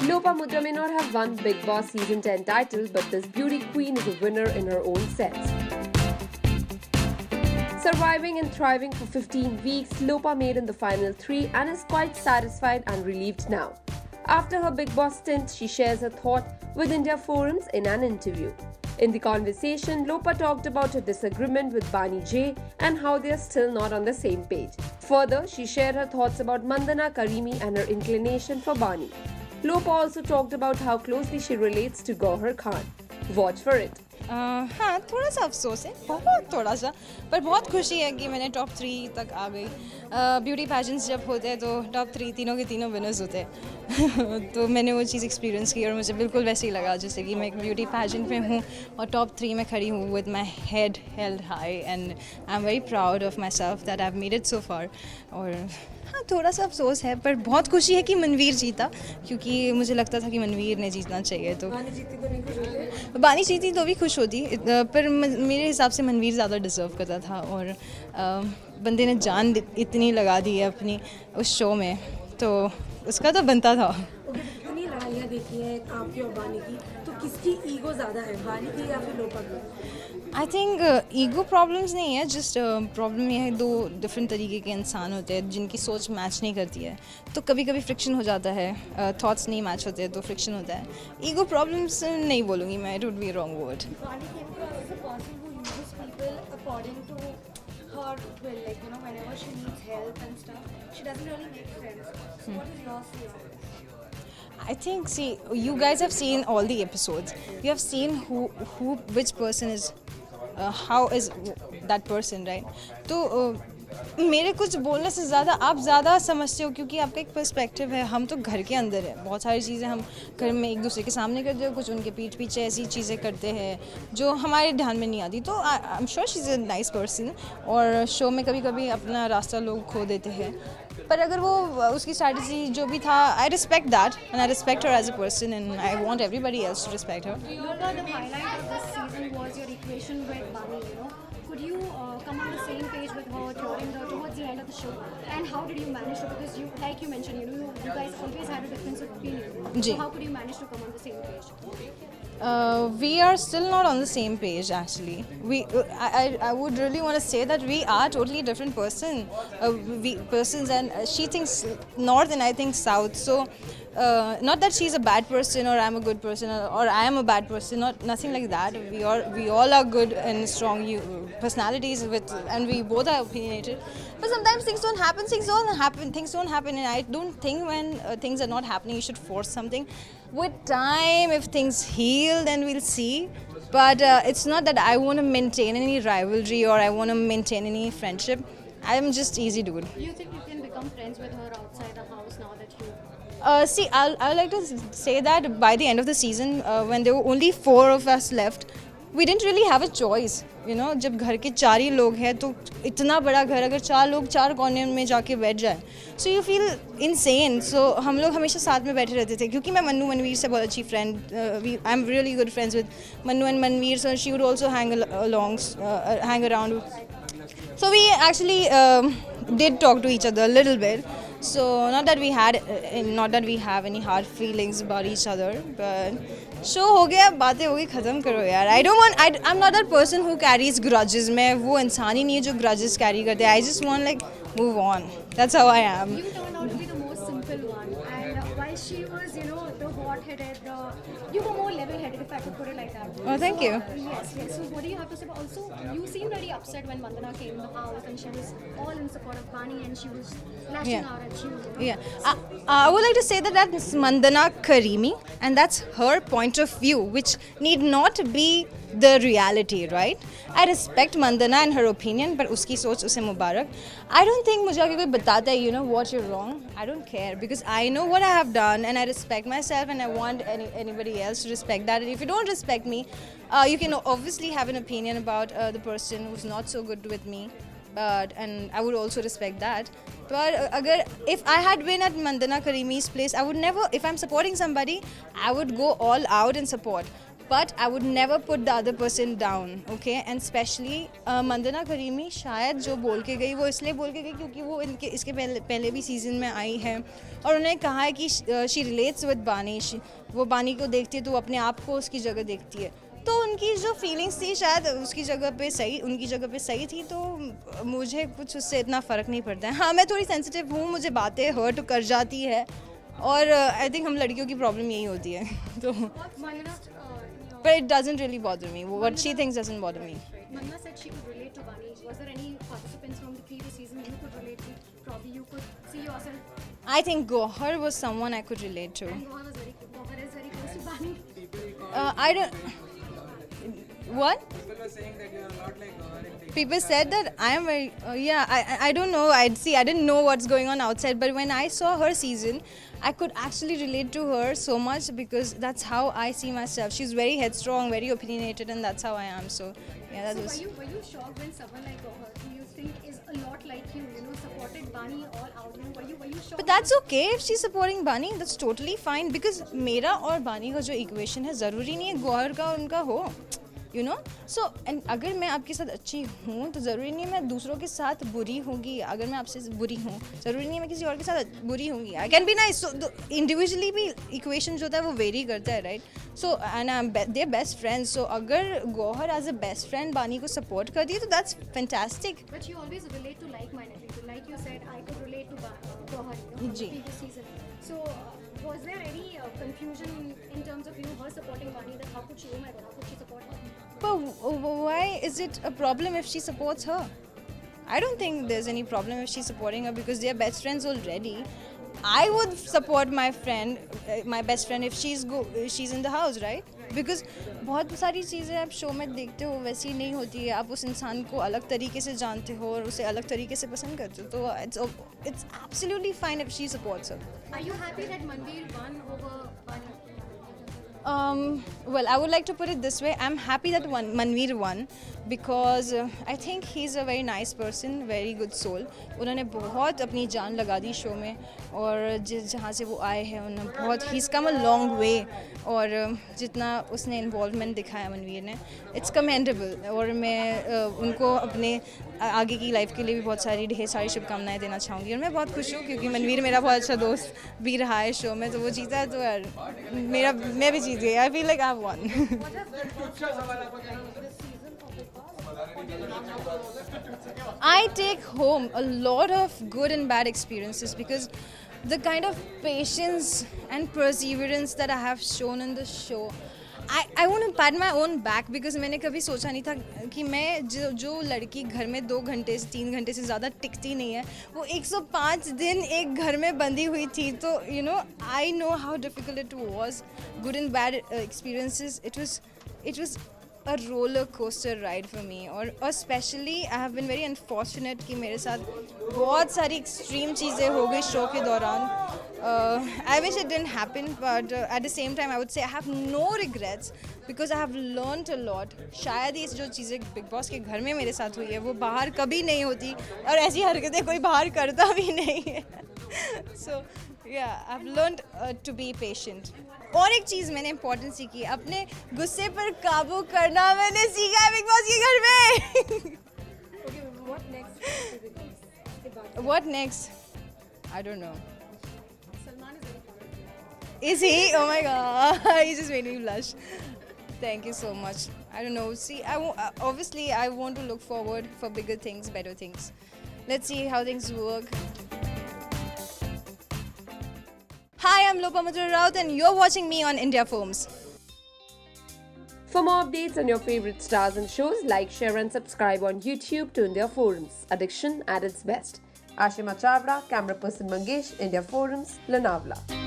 Lopa Mudra may not have won Big Boss Season 10 title, but this beauty queen is a winner in her own sense. Surviving and thriving for 15 weeks, Lopa made in the final 3 and is quite satisfied and relieved now. After her Big Boss stint, she shares her thought with India Forums in an interview. In the conversation, Lopa talked about her disagreement with Bani J and how they are still not on the same page. Further, she shared her thoughts about Mandana Karimi and her inclination for Bani. Lopa also talked about how closely she relates to Gauhar Khan. Watch for it. हाँ, थोड़ा सा अफसोस है, बहुत थोड़ा सा, पर बहुत खुशी है कि मैंने टॉप 3 तक आ गई। ब्यूटी पैजेंट्स जब होते हैं तो टॉप 3 तीनों के तीनों विनर्स होते हैं तो मैंने वो चीज़ एक्सपीरियंस की और मुझे बिल्कुल वैसे ही लगा जैसे कि मैं एक ब्यूटी पैजेंट में हूँ और टॉप 3 में खड़ी हूँ with my head held high and I am very proud of myself that I have made it so far. और हाँ, थोड़ा सा अफसोस है पर बहुत खुशी है कि मनवीर जीता, क्योंकि मुझे लगता था कि मनवीर ने जीतना चाहिए। तो बानी जीती तो भी खुश होती, पर मेरे हिसाब से मनवीर ज़्यादा डिज़र्व करता था और बंदे ने जान इतनी लगा दी है अपनी उस शो में, तो उसका तो बनता था। इतनी लड़ाइयाँ देखी हैं आपकी और बानी की, तो किसकी ईगो ज़्यादा है, बानी की या फिर लोपा की? आई थिंक ईगो प्रॉब्लम्स नहीं है, जस्ट प्रॉब्लम ये है दो डिफरेंट तरीके के इंसान होते हैं जिनकी सोच मैच नहीं करती है, तो कभी कभी फ्रिक्शन हो जाता है, थॉट्स नहीं मैच होते हैं तो फ्रिक्शन होता है। ईगो प्रॉब्लम्स नहीं बोलूँगी मैं, it would be wrong word. I think, see, you guys have seen all the episodes. You have seen which person is, how is that person, right? तो मेरे कुछ बोलने से ज़्यादा आप ज़्यादा समझते हो, क्योंकि आपका एक पर्सपेक्टिव है। हम तो घर के अंदर है, बहुत सारी चीज़ें हम घर में एक दूसरे के सामने करते हैं, कुछ उनके पीठ पीछे ऐसी चीज़ें करते हैं जो हमारे ध्यान में नहीं आती। तो I am sure she is a nice person, और शो में कभी कभी अपना रास्ता लोग खो देते हैं, पर अगर वो उसकी स्ट्रैटेजी जो भी था, I respect that and I respect her as a person and I want everybody else to respect her. The highlight of this season was your equation with Bani, you know. Could you come on the same page with her towards the end of the show? And how did you manage to, because you, like you mentioned, you know, you guys always had a difference of opinion. So how could you manage to come on the same page? We are still not on the same page actually. I would really want to say that we are totally different persons, and she thinks north and I think south. So not that she's a bad person or I'm a good person or I am a bad person, nothing like that. We all are good and strong personalities and we both are opinionated. But sometimes things don't happen, and I don't think when things are not happening you should force something. With time, if things heal, then we'll see. But it's not that I want to maintain any rivalry or I want to maintain any friendship. I'm just easy dude. Do you think you can become friends with her outside the house now that you... See, I'd like to say that by the end of the season, when there were only 4 of us left, we didn't really have a choice. You know, जब घर के 4 ही लोग हैं तो इतना बड़ा घर, अगर 4 लोग 4 कोने में जाके बैठ जाए, so you feel insane. So हम लोग हमेशा साथ में बैठे रहते थे, क्योंकि मैं मन्नू मनवीर से बहुत अच्छी friend, I'm really good friends with Mannu and Manveer, so she would also hang around. So we actually did talk to each other a little bit. So not that we have any hard feelings about each other, but show हो गया, बातें हो गई, ख़त्म करो यार। I'm not that person who carries grudges. मैं वो इंसान ही नहीं है जो grudges carry करते हैं। I just want like move on. That's how I am. You turned out to be the most simple one, and while she was, you know, the hot-headed, you were more level-headed, if I could put it like that. Oh, thank you. Yes. So what do you have to say? But also, you seemed very upset when Vandana came in the house, and she was all in support of Bani, and she was lashing out at you. Yeah, I would like to say that that's Mandana Karimi, and that's her point of view, which need not be the reality, right? I respect Mandana and her opinion, but uski soch usse mubarak. I don't think मुझे अगर कोई बताता है, you know what, you're wrong, I don't care, because I know what I have done and I respect myself, and I want anybody else to respect that. And if you don't respect me, you can obviously have an opinion about the person who's not so good with me, and I would also respect that. But if I had been at Mandana Karimi's place, I would never, if I'm supporting somebody, I would go all out and support. but I would never put the other person down, okay? And especially Mandana Karimi शायद जो बोल के गई वो इसलिए बोल के गई क्योंकि वो इसके पहले भी सीज़न में आई है और उन्होंने कहा है कि शी रिलेट्स विद बानी, वो बानी को देखती है तो वो अपने आप को उसकी जगह देखती है, तो उनकी जो फीलिंग्स थी शायद उसकी जगह पे सही, उनकी जगह पे सही थी, तो मुझे कुछ उससे इतना फ़र्क नहीं पड़ता है. हाँ, मैं थोड़ी सेंसिटिव हूँ, मुझे बातें हर्ट कर जाती है और आई थिंक हम लड़कियों की प्रॉब्लम यही होती है. तो but it doesn't really bother me. What she thinks doesn't bother me. Manna said she could relate to Bani. Was there any participants from the previous season you could relate to? Probably you could see yourself. I think Gohar was someone I could relate to. And Gohar is very close to Bani. I don't. What? People were saying that you are not like Gohar in TikTok. People said that I am very. Yeah, I don't know. I didn't know what's going on outside, but when I saw her season, I could actually relate to her so much because that's how I see myself. She's very headstrong, very opinionated, and that's how I am. So yeah, that was. So were you shocked when someone like Gohar, who you think is a lot like you, supported Bani all out? Were you shocked? But that's okay if she's supporting Bani. That's totally fine because मेरा और बानी का जो equation है ज़रूरी नहीं है गौहर का उनका हो. So and अगर मैं आपके साथ अच्छी हूँ तो ज़रूरी नहीं है मैं दूसरों के साथ बुरी होंगी. अगर मैं आपसे बुरी हूँ ज़रूरी नहीं है मैं किसी और के साथ बुरी होंगी. I can be nice. So individually भी इक्वेशन जो होता है वो वेरी करता है, right? So and they are best friends. So अगर Gauhar as a best friend Bani को सपोर्ट कर दी तो that's fantastic. But you always relate to like-minded people. Like you said, I could relate to Gohar from the Ji. previous season. So was there any confusion in terms of her supporting Bani? That how could she? Oh my God, how could she support her? But why is it a problem if she supports her? I don't think there's any problem if she's supporting her because they're best friends already. I would support my friend, my best friend, if she's in the house, right? Because बहुत सारी चीज़ें आप show में देखते हो वैसी नहीं होती है. आप उस इंसान को अलग तरीके से जानते हो और उसे अलग तरीके से पसंद करते हो. तो it's absolutely fine if she supports her. Are you happy that Manveer won over Bani? Well, I would like to put it this way. I'm happy that Manveer won because I think he's a very nice person, very good soul. उन्होंने बहुत अपनी जान लगा दी show में और जहाँ से वो आए हैं उन्होंने बहुत he's come a long way और जितना उसने involvement दिखाया मनवीर ने it's commendable. और मैं उनको अपने आगे की लाइफ के लिए भी बहुत सारी ढेर सारी शुभकामनाएं देना चाहूँगी और मैं बहुत खुश हूँ क्योंकि मनवीर मेरा बहुत अच्छा दोस्त भी रहा है शो में. तो वो जीता है तो यार मैं भी जीत गई. I feel like I've won. I take home a lot of good and bad experiences because the kind of patience and perseverance that I have shown in the show, I want to pat my own back because मैंने कभी सोचा नहीं था कि मैं जो लड़की घर में 2 घंटे से 3 घंटे से ज़्यादा टिकती नहीं है वो 105 दिन एक घर में बंधी हुई थी. तो I know how difficult it was. Good and bad experiences. It was a roller coaster ride for me और especially I have been very unfortunate कि मेरे साथ बहुत सारी extreme चीज़ें हो गई शो के दौरान. I wish it didn't happen but at the same time I would say I have no regrets because I have learned a lot. शायद ये जो चीज़ें बिग बॉस के घर में मेरे साथ हुई है वो बाहर कभी नहीं होती और ऐसी हरकतें कोई बाहर करता भी नहीं है. So yeah, I've learned to be patient. और एक चीज़ मैंने इम्पोर्टेंट सीखी अपने गुस्से पर काबू करना मैंने सीखा है बिग बॉस के घर में. Okay, what next? What next? I don't know. Salman is very proud. Is he? Oh my god, he just made me blush. Thank you so much. I don't know. See, obviously I want to look forward for bigger things, better things. Let's see how things work. Hi, I'm Lopamudra Raut and you're watching me on India Films. For more updates on your favorite stars and shows, like, share and subscribe on YouTube to India Forums. Addiction at its best. Ashima Chavra, camera person Mangesh, India Forums, Lonavala.